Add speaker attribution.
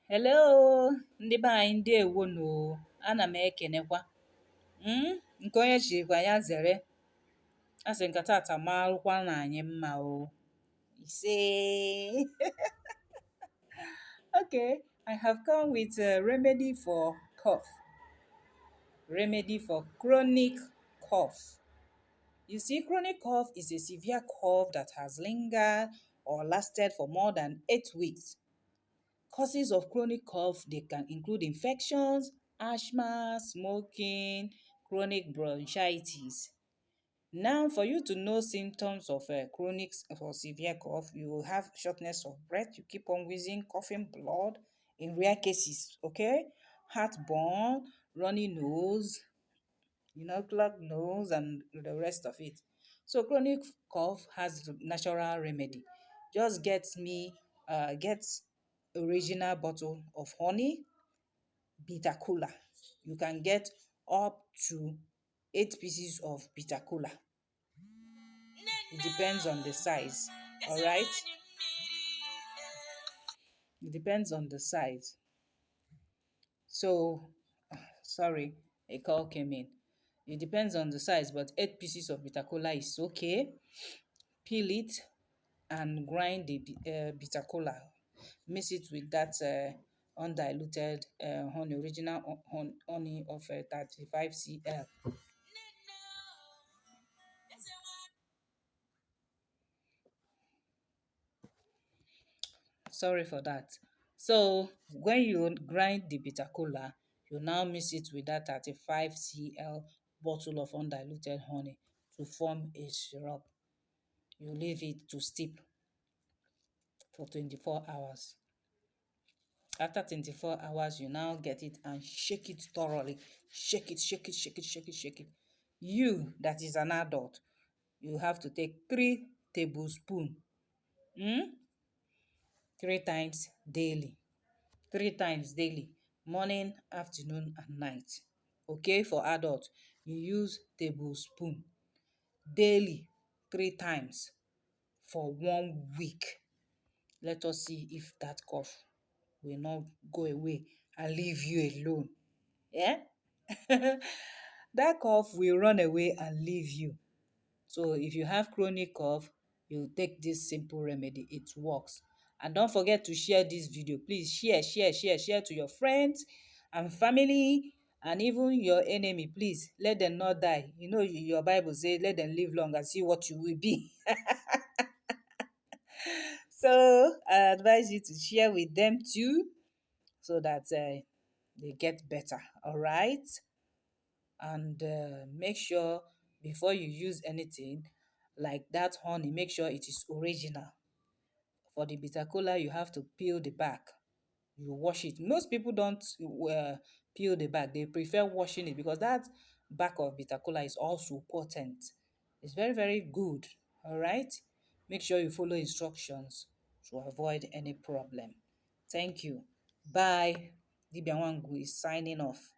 Speaker 1: Hello, ndị be anyị ndewonu. Ana m ekenekwa. Nke onye chịrịkwa ya zere. A sị nka tata marụkwanụ anyị mma o. Ise. Okay, I have come with a remedy for cough. Remedy for chronic cough. You see, chronic cough is a severe cough that has lingered or lasted for more than 8 weeks. Causes of chronic cough, they can include infections, asthma, smoking, chronic bronchitis. Now, for you to know symptoms of chronic or severe cough, you will have shortness of breath, you keep on wheezing, coughing blood in rare cases, okay? Heartburn, runny nose, clogged nose, and the rest of it. So chronic cough has natural remedy. Just get original bottle of honey, bitter kola. You can get up to 8 pieces of bitter kola. It depends on the size. All right. It depends on the size. So, sorry, a call came in. It depends on the size, but 8 pieces of bitter kola is okay. Peel it and grind the bitter kola. Mix it with that undiluted honey, original honey of 35 cl. Sorry for that. So when you grind the bitter kola, you now mix it with that 35 cl bottle of undiluted honey to form a syrup. You leave it to steep for 24 hours. After 24 hours, you now get it and shake it thoroughly. Shake it, shake it, shake it, shake it, shake it. You, that is an adult, you have to take 3 tablespoons 3 times daily. 3 times daily, morning, afternoon, and night. Okay, for adults, you use tablespoon daily 3 times for 1 week. Let us see if that cough will not go away and leave you alone. Yeah? That cough will run away and leave you. So if you have chronic cough, you take this simple remedy. It works. And don't forget to share this video. Please share to your friends and family and even your enemy. Please let them not die. You know your Bible says, let them live long and see what you will be. So I advise you to share with them too so that they get better. All right. And make sure before you use anything like that honey, make sure it is original. For the bitter kola, you have to peel the back. You wash it. Most people don't peel the back. They prefer washing it because that back of bitter kola is also potent. It's very, very good. All right. Make sure you follow instructions to avoid any problem. Thank you. Bye. Dibia Wangu is signing off.